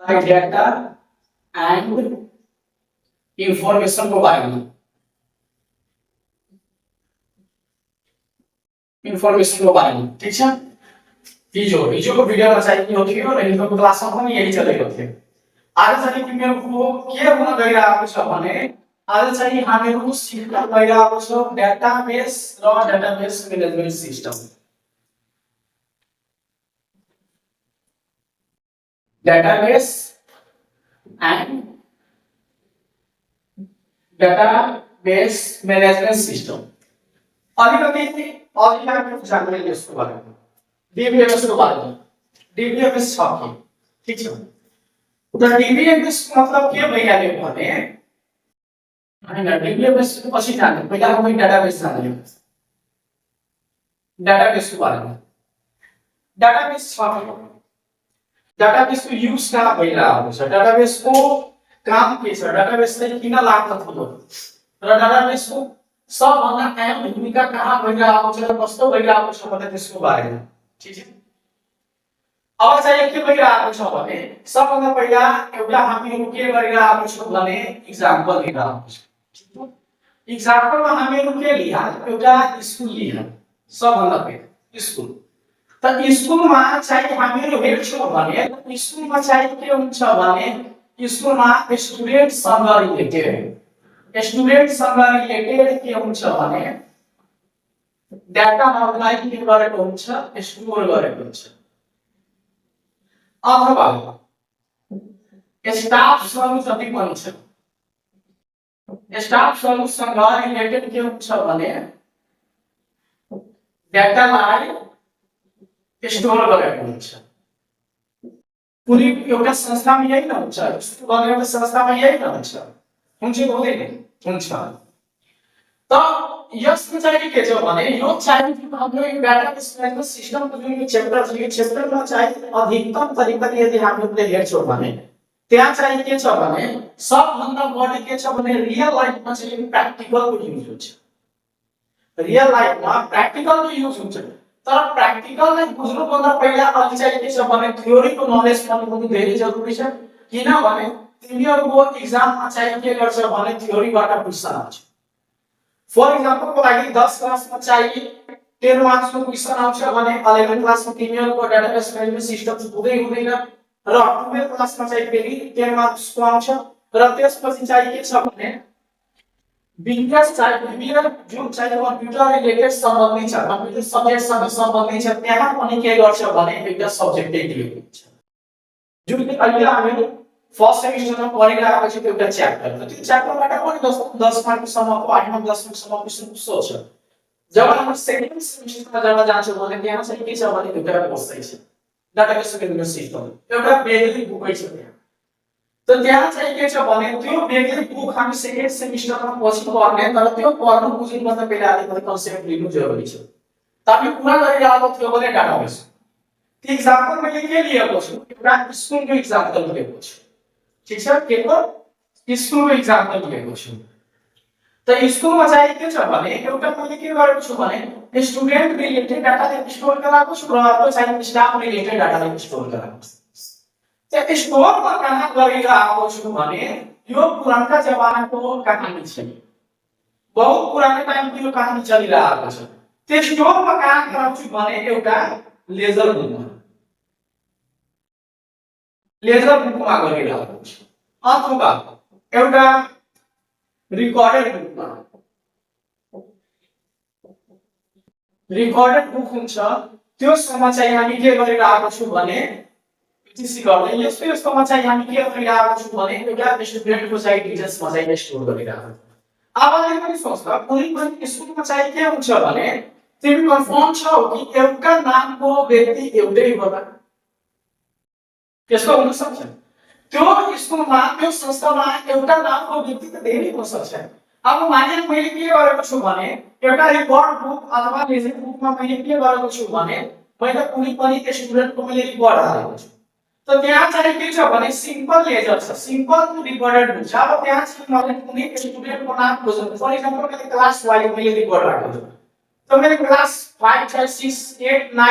Data and information को बारे में ठीक है। वीडियो को वीडियो में चाहिए होती है और इनको क्लास में हम यही चलेगा थे। आज चाहिए कि मेरे को के हुन गइरहेको छ भने आज चाहिँ हामीहरु सिक्न गइरहेको छौं डेटाबेस र database management system. Database and database management system अलिकति हामीले जानकारी यसको बारेमा डीबीएमएस को बारेमा डीबीएमएस छ के ठीक छ। त डीबीएमएस मतलब के भइहाल्यो भने हैन डीबीएमएस को पछि जाने पहिला हामी डेटाबेस जान्ने डेटाबेस को बारेमा डेटाबेस छ डेटाबेस को युज कहाँ भइरहेको छ डेटाबेस को काम के छ डेटाबेस चाहिँ किन लाग्छ थलो र डेटाबेस को सबभन्दा अहम भूमिका कहाँ भइरहेको छ र कस्तो भइरहेको छ भन्ने त्यसको बारेमा ठीक छ। अब चाहिँ के भइरहेको छ भने सबभन्दा पहिला एउटा हामीहरु के गरिरहेको छौं भने एक्जाम्पल लिइरहेको छौं। एक्जाम्पलमा हामीहरु के लिया एउटा स्कुल लिया सबभन्दा पहिला स्कुल त स्कुलमा चाहिँ हामीहरु हेर्छौं भने स्कुलमा चाहिँ के हुन्छ भने स्कुलमा स्टुडेन्टसँग रिलेटेड के हुन्छ भने डाटाहरुलाई के गरेको हुन्छ स्टोर गरेको हुन्छ अथवा स्टाफसँग जति पनि छ स्टाफसँग रिलेटेड के हुन्छ भने डाटालाई स्टोर गरेको हुन्छ। कुनै एउटा संस्थामा यही हुन्छ कुनै एउटा संस्थामा यही हुन्छ हुन्छ हुँदैन त यसको चाहिँ के छ भने यो चाहिँ हाम्रो डाटाबेस म्यानेजमेन्ट सिस्टमको जुन च्याप्टर छ यो च्याप्टरमा चाहिँ अधिकतम तरिकाले यदि हामीले हेर्छौं भने त्यहाँ चाहिँ के छ भने सबभन्दा बढी के छ भने रियल लाइफमा चाहिँ प्र्याक्टिकलको युज हुन्छ। रियल लाइफमा प्र्याक्टिकलको युज हुन्छ तर प्र्याक्टिकललाई बुझ्नुभन्दा पहिला अलि चाहिँ के छ भने थ्योरीको नलेज पनि धेरै जरुरी छ किनभने तिनीहरुको एक्जाममा चाहिँ के गर्छ भने थ्योरीबाट क्वेशन आउँछ। फर एक्जाम्पल को लागि 10 क्लासमा चाहिँ 10 मार्क्स को क्वेशन आउँछ भने 11 क्लासमा तिनीहरुको डेटाबेस म्यानेजमेन्ट सिस्टम हुँदैन र 12 क्लासमा चाहिँ फेरि 10 मार्क्स को आउँछ र त्यसपछि चाहिँ के छ भने विज्ञान चाहिँ जुन चाहिँ कम्प्युटर रिलेटेड सम्बन्धित छ कम्प्युटर सब्जेक्टसँग सम्बन्धित छ त्यहाँ पनि के गर्छ भने एउटा सब्जेक्टै दिएको हुन्छ जुन अहिले हामीले फर्स्ट सेमिस्टरमा पढिरहेको छ एउटा च्याप्टर त त्यो च्याप्टरबाट पनि 10 मार्कसम्मको 8 मार्कसम्मको क्वेशन सोध्छ। जब हामी सेकेन्ड सेमिस्टरमा जब जान्छौं भने त्यहाँ चाहिँ के छ भने एउटा कोर्स छ डाटाबेस म्यानेजमेन्ट सिस्टम एउटा बेग्लै बुकै छ त्यहाँ त त्यहाँ चाहिँ के छ भने त्यो बेग्लै बुक हामी सेकेन्ड सेमिस्टरमा पछि पढ्ने तर त्यो पढ्नु बुझ्नुभन्दा पहिला अलिकति कन्सेप्ट लिनु जरुरी छ। हामी कुरा गरिरहेको थियो भने डाटाबेस त्यो एक्जाम्पल मैले के लिएको छु एउटा स्कुलको एक्जाम्पल लिएको छु ठीक छ के को स्कुलको एक्जाम्पल लिएको छु। त स्कुलमा चाहिँ के छ भने एउटा मैले के गरेको छु भने स्टुडेन्ट रिलेटेड डाटालाई स्टोर गराएको छु र अर्को चाहिँ स्टाफ रिलेटेड डाटालाई स्टोर गराएको छु। त्यो स्टोरमा कहाँ गरिरहेको छु भने यो पुरानो जमानाको कहानी छ बहुत पुरानो टाइमको यो कहानी चलिरहेको छ। त्यो स्टोरमा कहाँ गराउँछु भने एउटा लेजर बुकमा गरिरहेको छु अथवा एउटा रिकर्डेड बुक हुन्छ त्यो सम्म चाहिँ हामी के गरिरहेको छु भने पीटीसी गर्दै यस्तोमा चाहिँ हामी के गरिरहेको छु भने एउटा स्टुडेन्टको चाहिँ डिटेल्समा चाहिँ स्टोर गरिरहेको छु। अब अहिले पनि सोच्दा कुनै पनि स्कुलमा चाहिँ के हुन्छ भने तिमी कन्फर्म छौ कि एउटा नामको व्यक्ति एउटै होला यस्तो हुन सक्छ त्यो स्कुलमा त्यो संस्थामा एउटा नामको व्यक्ति त धेरै हुन सक्छ। अब मानिए मैले के गरेको छु भने एउटा रिकर्ड बुक अथवा लेजर बुकमा मैले के गरेको छु भने मैले कुनै पनि स्टुडेन्टको मैले रिकर्ड हालेको छु त त्यहाँ चाहिँ के छ भने सिम्पल लेजर छ सिम्पल रिकर्डेड हुन्छ। अब त्यहाँ चाहिँ मैले कुनै स्टुडेन्टको नाम खोज्नु फर एक्जाम्पल मैले क्लास 5 मैले रिकर्ड राखेको छु त मैले क्लास 5 6 8 9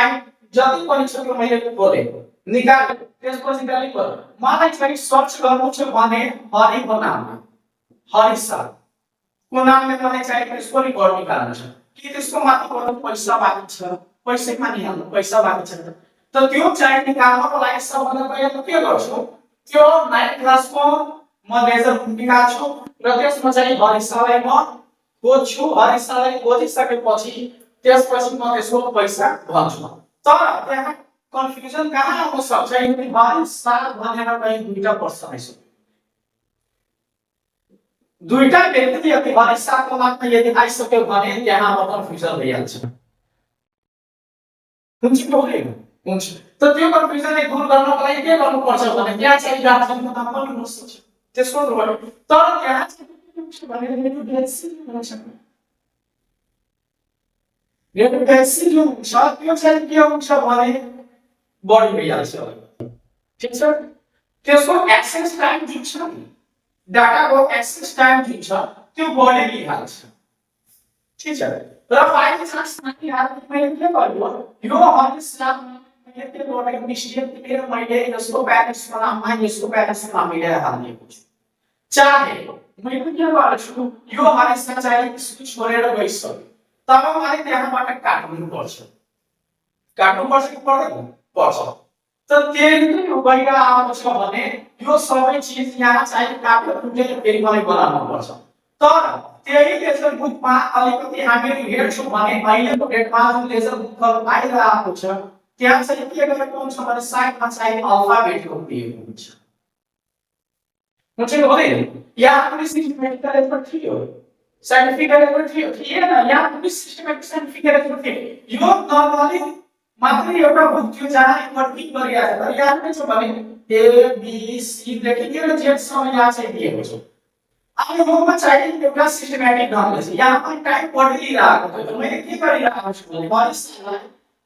जति पनि छ त्यो मैले खोलेको निकाल त्यसपछि त्यसले गर मलाई चाहिँ सर्च गर्नु छ भने हरिको नाममा हरि सर को नामले मलाई चाहिँ त्यसको रिकर्ड निकाल्नु छ कि त्यसको माथिबाट पैसा बाँकी छ पैसा माथि हाल्नु पैसा बाँकी छ त त्यो चाहिँ निकाल्नको लागि सबभन्दा पहिले त के गर्छु त्यो 9 क्लासको म लेजर निकाल्छु र त्यसमा चाहिँ हरि सरलाई म खोज्छु हरि सरलाई खोजिसकेपछि त्यसपछि म त्यसको पैसा भन्छु तर त्यहाँ कन्फ्युजन कहाँ आउन सक्छ यदि हरि सर भनेर कहीं दुईटा प्रश्न आइसक्यो दुईटा व्यक्ति यदि हरि सरको नाममा यदि आइसक्यो भने त्यहाँ अब कन्फ्युजन भइहाल्छ हुन्छ हुन्छ त त्यो कन्फ्युजनलाई दूर गर्नको लागि के गर्नुपर्छ भने त्यहाँ चाहिँ गार्जियनको नाम पनि हुन सक्छ त्यसको तर त्यहाँ चाहिँ भनेर मेरो बेसी हुन्छ मेरो बेसी जो हुन्छ त्यो चाहिँ के हुन्छ भने बढी भइहाल्छ ठिक छ त्यसको एक्सेस टाइम जुन छ डाटाको एक्सेस टाइम जुन छ त्यो बढी लिइहाल्छ ठिक छ र फाइल चार्ज माथि हाल्नु मैले के गर्नु यो हरिसमा मैले के गरेको मिस्टेक लिएर मैले यसको ब्यालेन्सको नाममा यसको ब्यालेन्सको नाम मिलाएर हाल्दिएको छु चाहे मैले के गर्छु यो हरिसमा चाहिँ स्विच गरेर गइसक्यो तब मैले त्यहाँबाट काट्नुपर्छ कि पर्दैन पर्छ त त्यही गएर आउँछ भने यो सबै चीज यहाँ चाहिँ काटेर टुटेर फेरि मलाई बनाउनु पर्छ तर त्यही लेजर बुकमा अलिकति हामीले हेर्छौँ भने अहिलेको डेटमा जुन लेजर बुकहरू आइरहेको छ त्यहाँ चाहिँ के गरेको हुन्छ भने साइडमा चाहिँ अल्फाबेटको दिएको हुन्छ हुन्छ हुँदैन यहाँ पनि सिस्टमेटिक लेजर थियो साइन्टिफिक लेजर थियो थिएन यहाँ पनि सिस्टमेटिक साइन्टिफिक लेजर थियो यो नर्मली मात्र एउटा बुक थियो जहाँ वर्किङ गरिरहेको छ यहाँ के छ भने ए बी सी देखि लिएर जेड सम्म यहाँ चाहिँ दिएको छ अब योमा चाहिँ एउटा सिस्टमेटिक ढङ्गले छ यहाँ पनि टाइम पढिरहेको थियो मैले के गरिरहेको छु भने हरिसलाई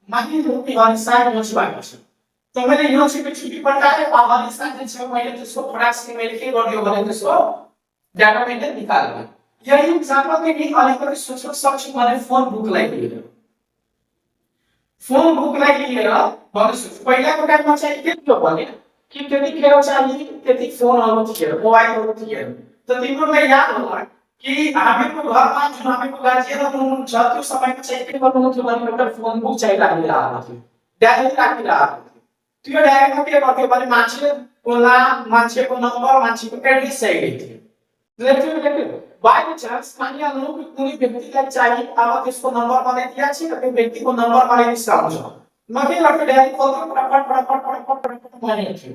माथि रूपी हरिसलाई नोट्स भएको छ त मैले यो चाहिँ छुट्टी पल्टाए हरिसलाई चाहिँ मैले त्यसको फटाक्सले मैले के गर्दियो भने त्यसको डाटा मैले निकाल्नु यही एक्जाम्पल के नि अलिकति सोच्न सक्छु भने फोन बुकलाई लिएर भन्नुहोस् पहिलाको टाइममा चाहिँ के थियो भने कि त्यतिखेर चाहिँ त्यति फोनहरू थिएन मोबाइलहरू थिएन त तिमीहरूलाई याद होला कि हामीको घरमा जुन हामीको गार्जियनहरू हुनुहुन्छ त्यो समयमा चाहिँ के गर्नुहुन्थ्यो भने एउटा फोन बुक चाहिँ राखिरहेको थियो डायरी राखिरहेको थियो त्यो डायरीमा के गर्थ्यो भने मान्छेको नाम मान्छेको नम्बर मान्छेको एड्रेस चाहिँ लेख्थ्यो बाइ चान्स मानिलिनु कि कुनै व्यक्तिलाई चाहिँ अब त्यसको नम्बर मलाई दिएको छ त्यो व्यक्तिको नम्बर मलाई निस्काउँछ म के गर्छु डायरी खोल्छु फटाफट मानिन्छु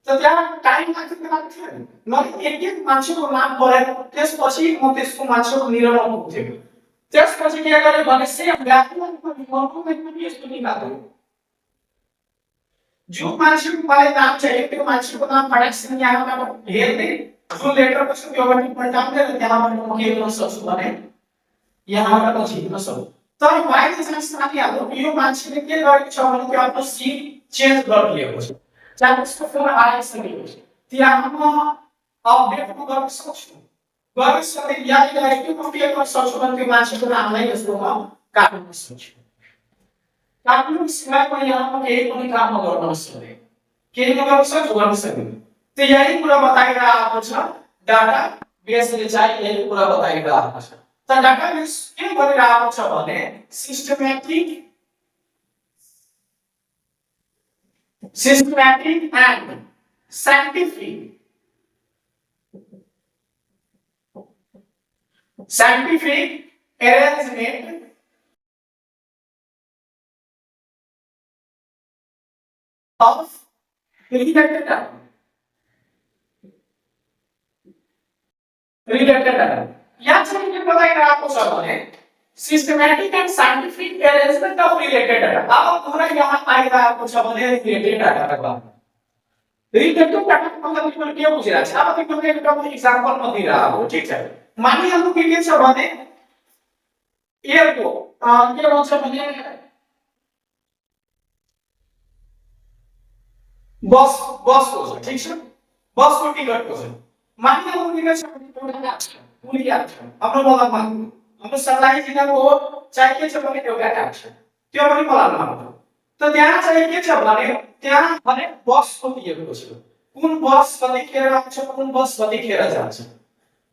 त त्यहाँ टाइम लाग्थ्यो मैले एक मान्छेको नाम पढेर त्यसपछि म त्यसको मान्छेको निरनमा पुग्थ्यो त्यसपछि के गरेँ भने सेम डायरीमा यस्तो निकाल्छु जो मान्छेको मलाई नाम चाहियो त्यो मान्छेको नाम फटाक्सिन यहाँबाट हेर्दै जुन लेटर पछि त्यो पनि पल्टाउँदै त्यहाँबाट म के गर्न सक्छु भने यहाँबाट म झिक्न सक्छु तर बाहिर चान्स साथीहरु यो मान्छेले के गरेको छ भने त्यो आफ्नो सिम चेन्ज गरिदिएको छ चाहे त्यसको फोन आइसकेको छ त्यहाँ म अपडेट गर्न सक्छु गरिसके याद गरेको म के गर्न सक्छु भने त्यो मान्छेको नामलाई यसको म काट्न सक्छु काट्नु सिवाय म यहाँ केही पनि काम गर्न सक्दिनँ केही गर्न सक्दिनँ तो यही पूरा बताइरहेको छ डाटा बेसले चाहिँ यही पूरा बताइरहेको छ त डाटा बेस के गरिरहेको छ भने systematic and scientific arrangement of related data यहाँ चाहिँ के बताइरहेको छ भने systematic and scientific arrangement of related data अब पूरा यहाँ आइरहेको छ भने रिलेटेड डाटाको बारेमा रिलेटेड डाटाको मतलब तिमीले के बुझिरहेको छ अब तिमीले एउटा एक्जाम्पल म दिइरहेको ठीक छ मानिलिनु के छ भने एयरको के भन्छ भने बसको छ ठीक छ बसको टिकटको छ मानिलिनु के छ भने एउटा हाम्रो बगलमा हाम्रो सर्लाही जिल्लाको चाहिँ के छ भने एउटा ट्याक्स छ त्यो पनि मलाई नआउँछ त त्यहाँ चाहिँ के छ भने त्यहाँ भने बसको दिएको छ कुन बस कतिखेर आउँछ कुन बस कतिखेर जान्छ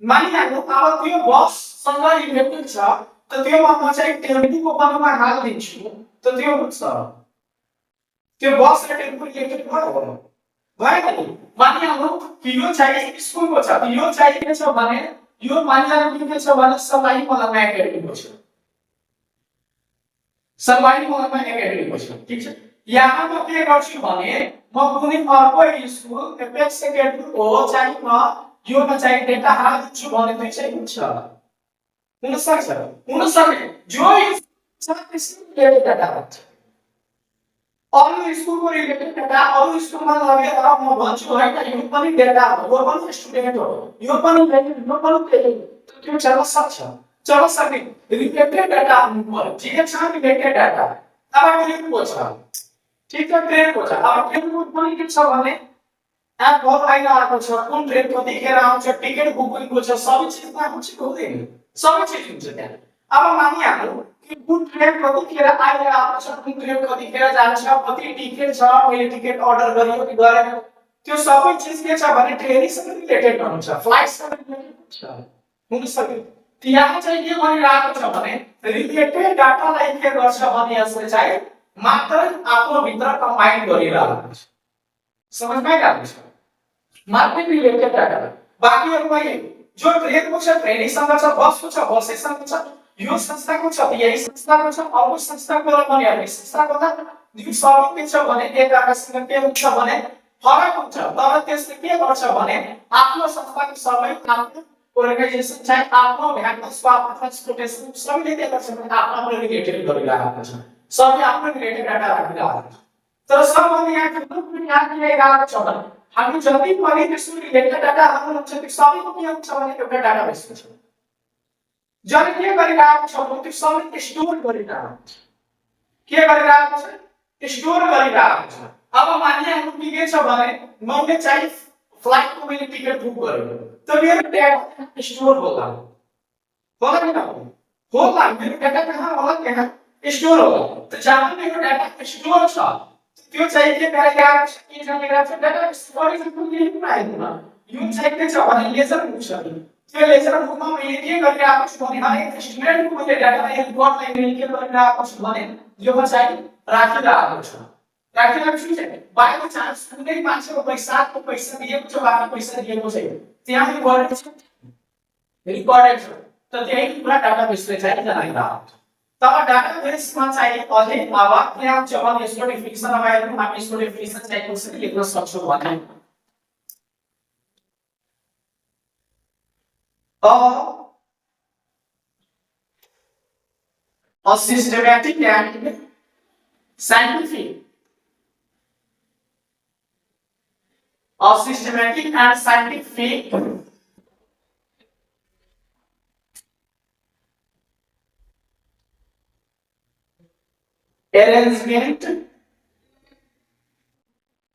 मानिहाल्नु अब त्यो बससँग रिलेटेड छ त त्योमा म चाहिँ टेम्पोको पदमा हालिदिन्छु त त्यो हुन्छ त्यो बस र टेम्पो रिलेटेड भयो भएन नि मानिहाल्नु कि यो चाहिँ स्कुलको छ यो चाहिँ के छ भने यो मानिहाल्नु के छ भने सबै मलाई एकाडेमीको छ सबै मलाई एकाडेमीको छ ठीक छ यहाँ म के गर्छु भने म कुनै अर्को स्कुल एपेक्स सेकेन्डरीको चाहिँ म योमा चाहिँ डेटा हाल्छु भने चाहिँ हुन्छ हुन सक्छ जो त्यसको डेटा हुन्छ अरू स्कुलको रिलेटेड डेटा अरू स्कुलमा लगेर म भन्छु हैन यो पनि डेटा हो यो पनि स्टुडेन्ट हो यो पनि त्यो चल्न सक्ने रिलेटेड डेटा हुनु पर्यो ठिक छ रिलेटेड डेटा अब ट्रेनको छ ठीक छ ट्रेनको छ अब ट्रेनको पनि के छ भने एप बहुत आइरहेको छ कुन ट्रेन कतिखेर आउँछ टिकट बुकिङको छ सबै चीजमा हुन्छ हुँदैन सबै चीज हुन्छ त्यहाँ अब मानिहाल्नु कि कुन ट्रेन कतिखेर आइरहेको छ कुन ट्रेन कतिखेर जान्छ कति टिकट छ मैले टिकट अर्डर गरियो कि गरेन त्यो सबै चीज के छ भने ट्रेनसँग रिलेटेड हुन्छ फ्लाइटसँग रिलेटेड छ हुन सक्छ त्यहाँ चाहिँ के गरिरहेको छ भने रिलेटेड डाटालाई के गर्छ भने यसले चाहिँ मात्र आफ्नो भित्र कम्बाइन गरिरहेको छ समझ में आएको छ मात्र रिलेटेड डाटा बाकीहरुमा जो ट्रेनको छ ट्रेनसँग छ बसको छ बससँग छ यो संस्थाको छ यही संस्थाको छ अर्को संस्थाको पनि यही संस्थाको छ यो सबै के छ भने एकअर्कासँग के हुन्छ भने फरक हुन्छ तर त्यसले के गर्छ भने आफ्नो संस्थाको सबै आफ्नो अर्गनाइजेसन चाहिँ आफ्नो भ्याक्युम्सको आफ्नो ट्रान्सपोर्टेसन सबैले के गर्छ भने आफ्नो रिलेटेड गरिरहेको छ सबै आफ्नो रिलेटेड डाटा राखिरहेको छ तर सबभन्दा यहाँ पनि आइरहेको छ भने हामी जति पनि त्यसको रिलेटेड डाटा हुन्छ त्यो सबैको के हुन्छ भने एउटा डाटाबेस छ जति के गरिरहेको छ भने त्यो सबै स्टोर गरिरहेको छ के गरिरहेको छ स्टोर गरिरहेको छ अब मानिहाल्नु के छ भने मैले चाहिँ फ्लाइटको मैले टिकट बुक गरेको त मेरो डाटा स्टोर होला नि होला मेरो डाटा कहाँ होला त्यहाँ स्टोर होला त जहाँ मेरो डाटा स्टोर छ त्यो चाहिँ के गरिरहेको छ के गरिरहेको छ डाटा स्टोर पनि आइदिन यो चाहिँ के छ भने लेजर बुक छ त्यो लेजर बुकमा मैले के गरिरहेको छु भने हरेक स्टुडेन्टको मैले डाटा रिपोर्टलाई मैले के गरिरहेको छु भने यो चाहिँ राखिरहेको छु राखिरहेको छु बाइ चान्स कुनै मान्छेको पैसा दिएको छ बाकी पैसा दिएको छैन त्यहाँ रिकर्डेड छ त त्यही पुरा डाटाबेसले चाहिँ जनाइरहेको छ तब डाटाबेसमा चाहिँ अझै अब के आउँछ भने यसको डेफिनिसन अगाडि हामी यसको डेफिनिसन चाहिँ कसरी लेख्न सक्छौँ भने a systematic and scientific arrangement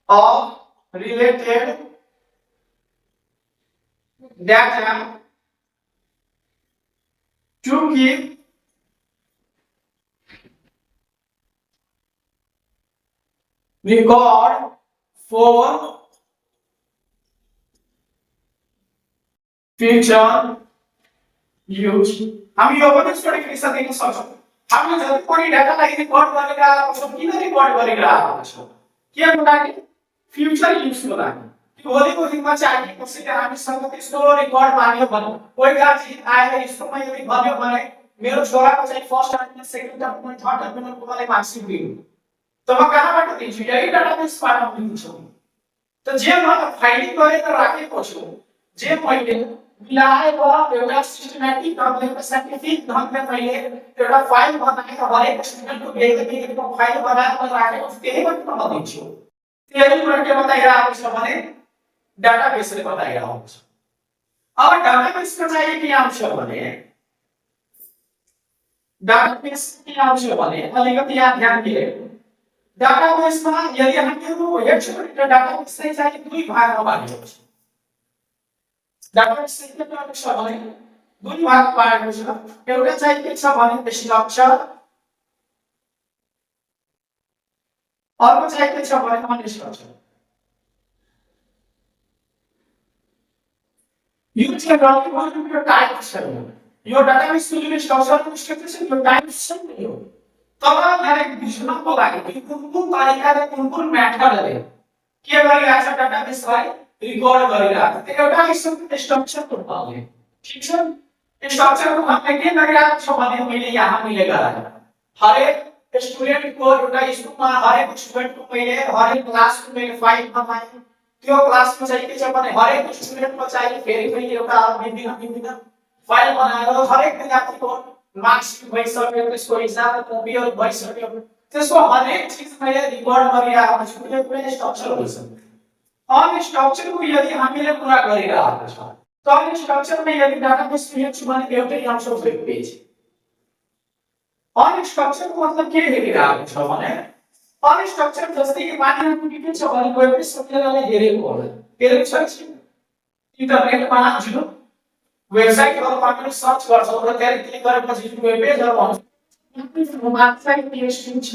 of related data to keep record for future use हामी यो पनि स्टडी फिक्सन दिन सक्छौं हामीले जति पनि डाटालाई रिकर्ड गरेर आएको छौं किन रिकर्ड गरेर आएको छौं के लागि फ्युचर युजको लागि भोलिको दिनमा चाहिँ कसैले हामीसँग त्यस्तो रेकर्ड माग्यो भने कोही गार्जियन आएर स्कुलमा यो भन्यो भने मेरो छोराको चाहिँ first term second term third टर्मको मलाई मार्क्स दिनु त म कहाँबाट दिन्छु यही डाटाबेसबाट दिन्छु त जे म फाइलिङ गरेर राखेको छु जे मैले मिलाएर एउटा सिस्टमेटिक ढंगले साइन्टिफिक ढंगले मैले एउटा फाइल बनाएर हरेक स्टुडेन्टको बेसिकको फाइल बनाएर राखेको छु त्यही पनि म दिन्छु त्यही कुरा के बताइरहेको छ भने डाटाबेसले बताइरहेको छ अब डाटाबेसको चाहिँ के आउँछ भने डाटाबेस के आउँछ भने अलिकति यहाँ ध्यान दिए डाटाबेसमा यदि हामीहरु हेर्छौं त डाटाबेस चाहिँ दुई भागमा बाँडिएको छ डाटाबेस के छ भने दुई भागमा बाँडिएको छ एउटा चाहिँ के छ भने स्ट्रक्चर अर्को चाहिँ के छ भने अनस्ट्रक्चर। यो चाहिँ डकुमेन्टको टाइप छ। यो डाटाबेसको जुन स्ट्रक्चर स्ट्रक्चर छ यो टाइप छ नि यो। तपाईहरुले बुझ्नको लागि कुन तरिकाले कुन मेथडले के गरिरहेछ डाटाबेसलाई रिकर्ड गरिरहेछ त्यो एउटा स्ट्रक्चरको भागले। ठीक छ। स्ट्रक्चरको भागले के गरिरहेको छ भने मैले यहाँ गराएँ हरेक स्टुडेन्टको एउटा स्कुलमा हरेक स्टुडेन्टको मैले हरेक क्लासको मैले फाइल बनाएँ। त्यो क्लासमा चाहिँ के छ भने हरेक स्टुडेन्टको चाहिँ फेरि पनि एउटा विभिन्न फाइल बनाएर हरेक विद्यार्थीको मार्क्स भइसक्यो, त्यसको एक्जाम कपीहरु भइसक्यो, त्यसको हरेक चीज मैले रिकर्ड गरिरहेको छु। यो कुनै स्ट्रक्चर हुन्छ। अनि स्ट्रक्चरको यदि हामीले कुरा गरिरहेको छ त स्ट्रक्चरमा यदि डाटाबेस हेर्छु भने एउटै अंश वेब पेज। अनि स्ट्रक्चरको मतलब के हेरिरहेको छ भने अनि स्ट्रक्चर जस्तै कि मानिलिनु के छ भने वेब पेज सबैजनाले हेरेको होला। हेरेको छ इन्टरनेटमा जुन वेबसाइटहरु हामीले सर्च गर्छौं र त्यहाँ क्लिक गरेपछि जुन वेब पेजहरु आउँछ वेबसाइट पेज हुन्छ,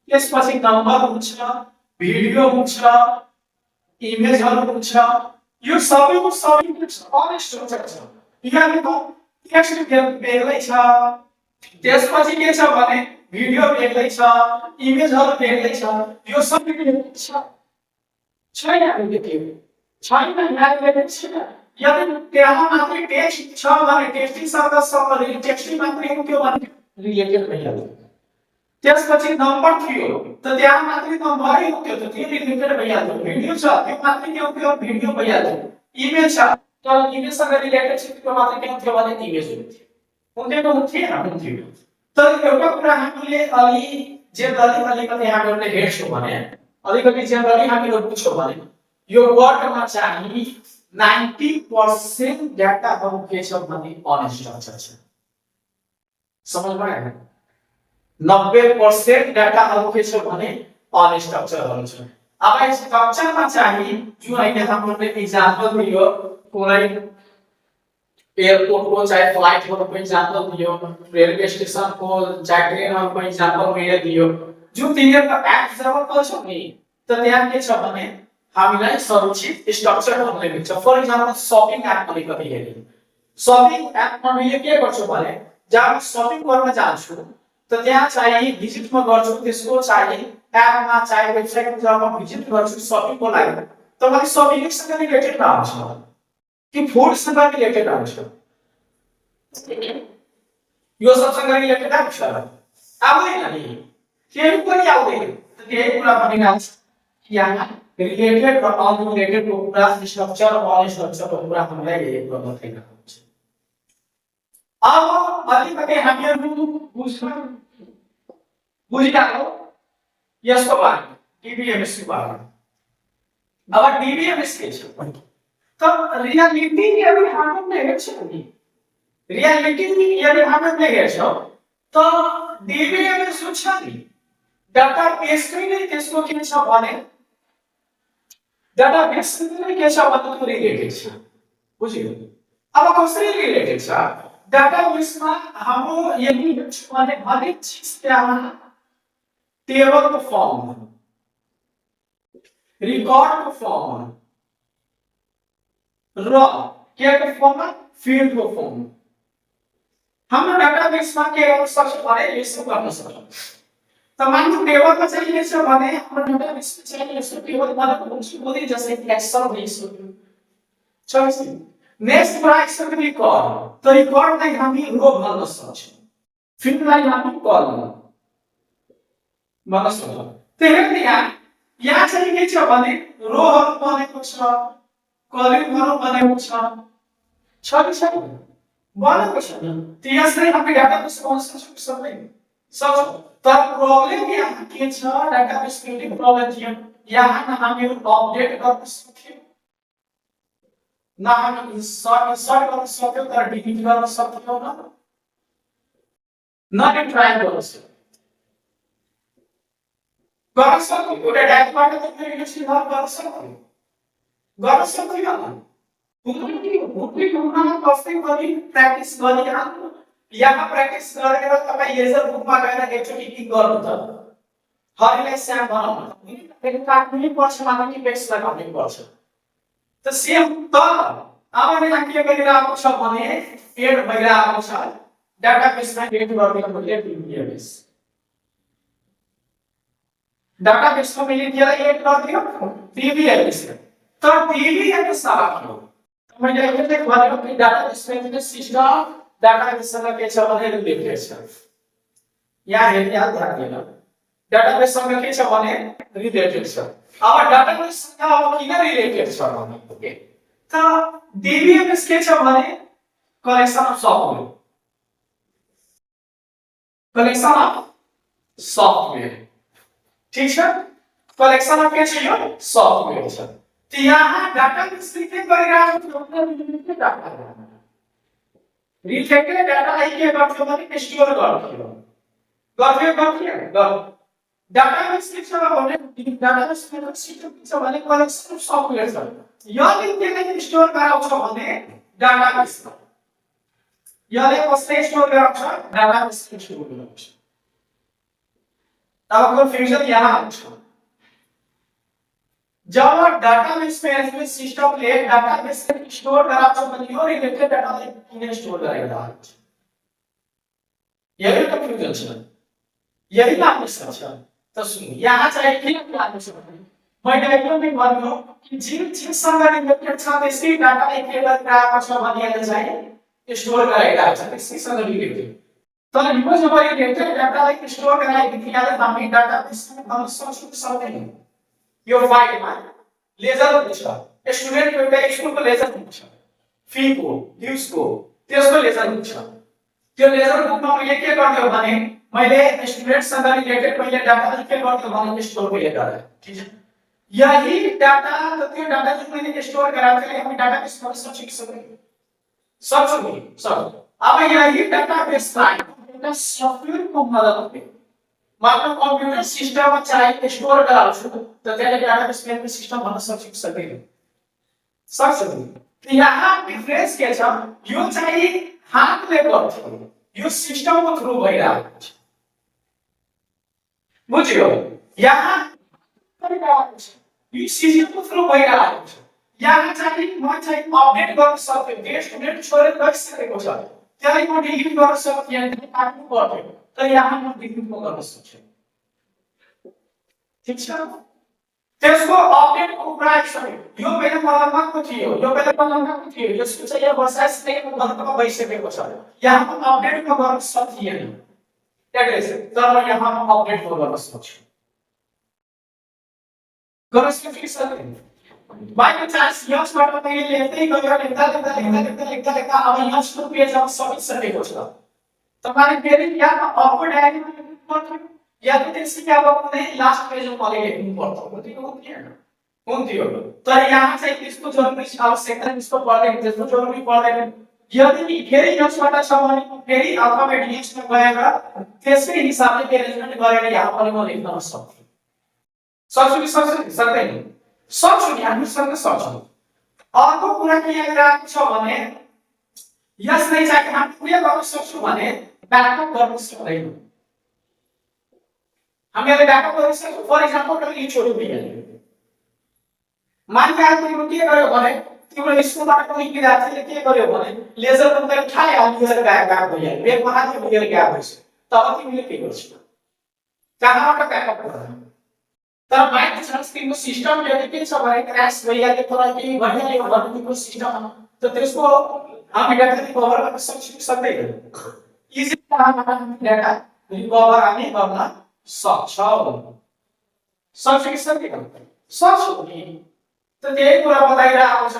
त्यसपछि नम्बर हुन्छ, भिडियो हुन्छ, इमेजहरु हुन्छ, यो सबैको सबै अन स्ट्रक्चर छ। यहाँको टेक्स्ट बेग्लै छ, त्यसपछि के छ भने भिडियो बेग्लै छ, इमेजहरु बेग्लै छ, यो सबै बेग्लै छ। छैन हामीले के छैन हामीले छैन। यदि त्यहाँ मात्रै टेक्स्ट छ भने टेक्स्टिङसँग सम्बन्धित टेक्स्टिङ मात्रै हो त्यो भने रिलेटेड भइहाल्छ। त्यसपछि नम्बर थियो त त्यहाँ मात्रै नम्बरै हो त्यो त त्यो रिलेटेड भइहाल्छ। भिडियो छ त्यो मात्रै के हो त्यो भिडियो भइहाल्छ। इमेज छ तर इमेजसँग रिलेटेड छ त्यो मात्रै के थियो भने इमेज हो। उनीहरुको हुन्थ्यो तर एउटा कुरा हामीले अलि जेनरली अलिकति हामीले हेर्छौं भने अलिकति जेनरली हामीले बुझ्छौं भने यो वर्डमा चाहिँ 90% डाटाहरु के छ भने अनस्ट्रक्चर छ। समझ में आयो? 90% डाटाहरु के छ भने अनस्ट्रक्चरहरु छ। अब यस स्ट्रक्चरमा चाहिँ जुन अहिले हामीले एक्जाम्पल दियो कुनै एयरपोर्टको चाहे फ्लाइटहरुको एक्जाम्पल दियो, रेलवे स्टेशनको चाहे ट्रेनहरुको एक्जाम्पल मैले दियो, जुन तिनीहरुको एक्जाम्पल छ नि त त्यहाँ के छ भने हामीलाई संरचित स्ट्रक्चरहरु मिल्छ। फर एक्जाम्पल शपिङ एप अलिकति हेर्नु। शपिङ एपमा मैले के गर्छु भने जब शपिङ गर्न जान्छु त त्यहाँ चाहिँ भिजिटमा गर्छु, त्यसको चाहिँ एपमा चाहिँ वेबसाइटमा जब भिजिट गर्छु शपिङको लागि त मलाई शपिङसँग रिलेटेड आउँछ कि फूडसँग रिलेटेड आउँछ, यो सबसँग रिलेटेड आउँछ। आउँदैन नि केही पनि आउँदैन त त्यही कुरा भनिन्छ यहाँ रिलेटेड र अनरिलेटेड को कुरा स्ट्रक्चर र अनस्ट्रक्चर को कुरा हामीलाई हेर्न गर्न थालेको हुन्छ। अब अलिकति हामीहरु बुझिराख्नु यसको बारेमा डीबीएमएस को बारेमा। अब डीबीएमएस के छ त रियालिटी यदि हामीले हेर्छौं नि रियालिटी यदि हामीले हेर्छौं त डीबीएमएस छ नि डाटाबेस नै त्यसको के छ भने डाटाबेस नै के छ भने रिलेटेड छ। बुझ्यो? अब कसरी रिलेटेड छ? डाटाबेसमा हाम्रो यदि भने हरेक चीज त्यहाँ टेबलको फर्ममा, रिकर्डको फर्ममा र केको फर्ममा फिल्डको फर्ममा हाम्रो डाटाबेसमा के गर्न सक्छ भने यसो गर्न सक्छ। त मान्छे टेबलमा चाहिँ के छ भने हाम्रो डाटाबेसमा चाहिँ यसो टेबल बनाएको हुन्छ बोली जस्तै एक्सेल भइसक्यो। छ नेक्स्ट प्राइस रिकर्ड त रिकर्डलाई हामी रो भन्न सक्छौं, फिल्डलाई हामी कलम भन्न सक्छौं। त्यसैले यहाँ चाहिँ के छ भने रोहरु बनेको छ, कलमहरु बनेको छ कि छैन? बनेको छ। त्यसैले हामी डाटाबेस बनाउन सक्छौं। तर प्रब्लम यहाँ के छ डाटाबेस बिल्डिङ प्रब्लम थियो। यहाँ हामीहरु अपडेट गर्न सक्छौं न हामी इंसर्ट गर्न सक्यौं तर डिलिट गर्न सक्दैनौं न ट्राई गर्न सक्यौं। गर्न सक्यौं एउटा डाटाबाट त रिलेसन गर्न सक्यौं गर्न सक्दैनौं। बुकले कुरामा कस्तै गरी प्र्याक्टिस गरिरहनु यहाँ प्र्याक्टिस गरेर तपाई लेजर बुकमा गएर एकचोटी टिक गर्नु त हरिलाई श्याम बनाउन फेरि काट्नै पर्छ मात्र कि बेक्सलाई काट्नै पर्छ त सेम त अब यहाँ के गरिरहेको छ भने एड भइरहेको छ डाटाबेसमा एड गरिदिनु पर्यो DBMS डाटाबेसमा मैले त्यसलाई एड गरिदियो DBMS त DBMS साथमा मैले अहिले भनेको कि डाटाबेस म्यानेजमेन्ट सिस्टम डाटाबेससँग के छ भने रिलेटेड छ यहाँ हेर्ने ध्यान दिनु डाटाबेससँग के छ भने रिलेटेड छ अब डाटाबेससँग अब किन रिलेटेड छ भने त DBMS के छ भने collection of software collection of software ठीक छ कलेक्सन अफ के छ यो सफ्टवेयर छ त यहाँ डाटाबेस के गरिरहेको छ रिलेटेड डाटालाई के गर्छ भने स्टोर गर्छ डाटाबेस के छ भने डाटाबेस म्यानेजमेन्ट सिस्टम के छ भने कलेक्सन अफ सफ्टवेयर छ यसले के स्टोर गराउँछ भने डाटाबेस यसले कसले स्टोर गराउँछ डाटाबेस स्टोर गराउँछ अब कन्फ्युजन यहाँ आउँछ जब डाटाबेस म्यानेजमेन्ट सिस्टमले डाटाबेस स्टोर गराउँछ भने यो रिलेटेड डाटालाई किन स्टोर गरेको हुन्छ यही कन्फ्युजन छ यही लाग्नु सक्छ त सुन यहाँ चाहिँ के लाग्नु छ भने मैले एकदमै भन्नु कि जुन चिजसँग रिलेटेड छ त्यसै डाटालाई के गरिरहेको छ भने चाहिँ स्टोर गरिरहेको छ त्यसैसँग रिलेटेड तर यो जब रिलेटेड डाटालाई स्टोर गराइदिन्छ याले हामी डाटाबेसमा गर्न सक्छौँ यो फाइलमा लेजर हुन्छ स्टुडेन्ट एउटा स्कुलको लेजर हुन्छ फीको ड्युसको त्यसको लेजर हुन्छ त्यो लेजर बुकमा मैले के गर्थ्यो भने मैले स्टुडेन्टसँग रिलेटेड मैले डाटालाई के गर्थ्यो भने स्टोर गरेँ ठीक छ यही डाटा त त्यो डाटा जुन मैले स्टोर गराएको थिएँ हामी डाटाबेसमा सक्छौँ नि अब यही डाटाबेसलाई एउटा सफ्टवेयरको मद्दतले मात्र कम्प्युटर सिस्टममा चाहिँ स्टोर गराउँछु त त्यसले डाटाबेस म्यानेजमेन्ट सिस्टम भन्न सक्दैन सक्छ नि यहाँ डिफरेन्स के छ यो चाहिँ हातले गर्छ यो सिस्टमको थ्रु भइरहेको छ बुझ्यो यहाँ यो सिस्टमको थ्रु भइरहेको छ यहाँ चाहिँ म चाहिँ अपडेट गर्न सक्छु स्टुडेन्ट छोडेर गइसकेको छ त्यसलाई म डिलिट गर्न सक्छु यहाँ काट्नु पर्यो तर यहाँ म डिलिट गर्न सक्छु ठीक छ त्यसको अपडेट प्राइस यो बेला मलमको थियो यो बेला मलमको थियो यो चाहिँ यहाँ बसाइस नै मलमको भइसकेको छ यहाँ म अपडेट गर्न सक्दिएन एड्रेस तर म यहाँ म अपडेट गर्न सक्छु गर्न सक्छु बाइ चान्स यसबाट मैले लेख्दै गयो लेख्दा अब यसको पेजमा सकिसकेको छ तपाईले फेरि यहाँ अपडेट आइदिनु पर्छ या त त्यसै अब कुनै लास्ट पेजमा मैले लेख्नु पर्छ हुन्थ्यो तर यहाँ चाहिँ त्यसको जरुरी आवश्यकता त्यसको पर्दैन त्यसको जरुरी पर्दैन यदि फेरि यसबाट छ भने फेरि अल्फाबेट लिस्टमा गएर त्यसै हिसाबले एरेन्जमेन्ट गरेर यहाँ पनि म लेख्न सक्छु कि सक्दैन सक्छु नि हामीसँग सक्छु अर्को कुरा के याद छ भने यसलाई चाहिँ हामी के गर्न सक्छौँ भने ब्याकअप गर्न सक्दैनौँ हामीले ब्याकअप गर्न सक्छौँ फर एक्जाम्पल यो छोडो भइहाल्यो मान्छे तिम्रो के गर्यो भने तिम्रो स्कुलबाट पनि विद्यार्थीले के गर्यो भने लेजर पनि उठाए हालेर ब्याकअप भइहाल्यो ब्रेकमा हाल्यो भइहाल्यो ग्याप भइसक्यो तब तिमीले के गर्छौ कहाँबाट ब्याकअप गर्छौ तर बाइक चान्स तिम्रो सिस्टम यदि के छ भने क्र्याश भइहाल्यो तर के भइहाल्यो भने तिम्रो सिस्टम त त्यसको हामी डाटा रिकभर गर्न सक्दैनौँ इजी डाटा रिकभर हामी गर्न सक्छौँ कि सक्दैनौँ सक्छौँ नि त त्यही कुरा बताइरहेको छ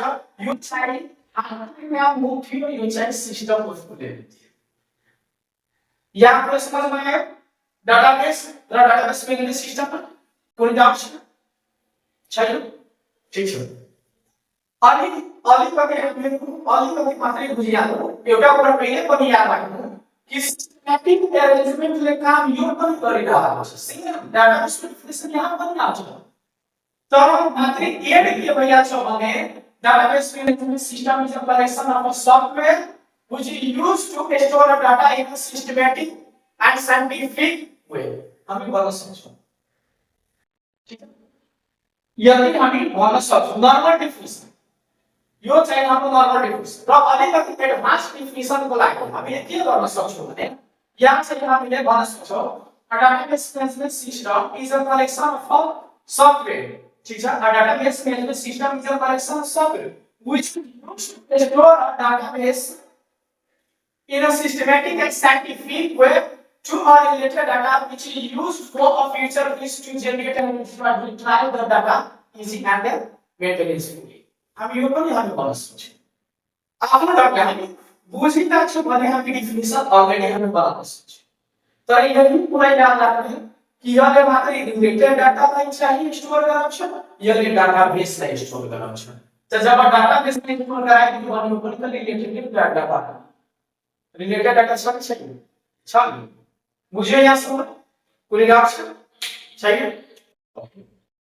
यो चाहिँ यहाँ मुख्य यो चाहिँ सिस्टमको फुटेज यहाँ कुरा समझमा आयो डाटाबेस र डाटाबेस म्यानेजमेन्ट सिस्टम कुनै डाउट छैन ठीक छ अलिकति मात्रै बुझिहाल्नु एउटा कुरा कहिले पनि याद राख्नु कि सिस्टमेटिक एरेन्जमेन्टले काम यो पनि गरिरहेको छ सिंगल डाटाबेस म्यानेजमेन्ट यहाँ पनि आउँछ तर मात्रै एड के भइरहेको छ भने database management system is a collection of a software which is used to store data in a systematic and scientific way. हमें बता सकते हैं ठीक है, यदि हामी भन्न सक्छौँ नर्मल डिफिनेसन, यो चाहिँ हाम्रो नर्मल डिफिनेसन र अलिकति एडभान्स डिफिनेसनको लागि हामीले के गर्न सक्छौँ भने यहाँ चाहिँ हामीले भन्न सक्छौँ a database management system is a collection of software. ठीक छ, a database management system is a collection of software which is used to store a database in a systematic and scientific way to a related data which is used for a future is to generate and retrieve the data easy and maintenance. हामी यो पनि हामी भन्न सक्छौँ आफ्नो data हामी बुझिरहेका छौँ भने हामी डिफिनेसन अलरेडी हामी बनाउन सक्छौँ, तर यही कुरा याद राख्नु कि यसले मात्रै रिलेटेड डाटालाई चाहिँ स्टोर गराउँछ, यसले डाटाबेसलाई स्टोर गराउँछ। त जब डाटाबेसलाई स्टोर गराइदिनु भन्नु पर्यो त रिलेटेड डाटा रिलेटेड डाटा छ कि छैन? छ नि, बुझ्यो यहाँसम्म? कुनै डाउट छ? छैन?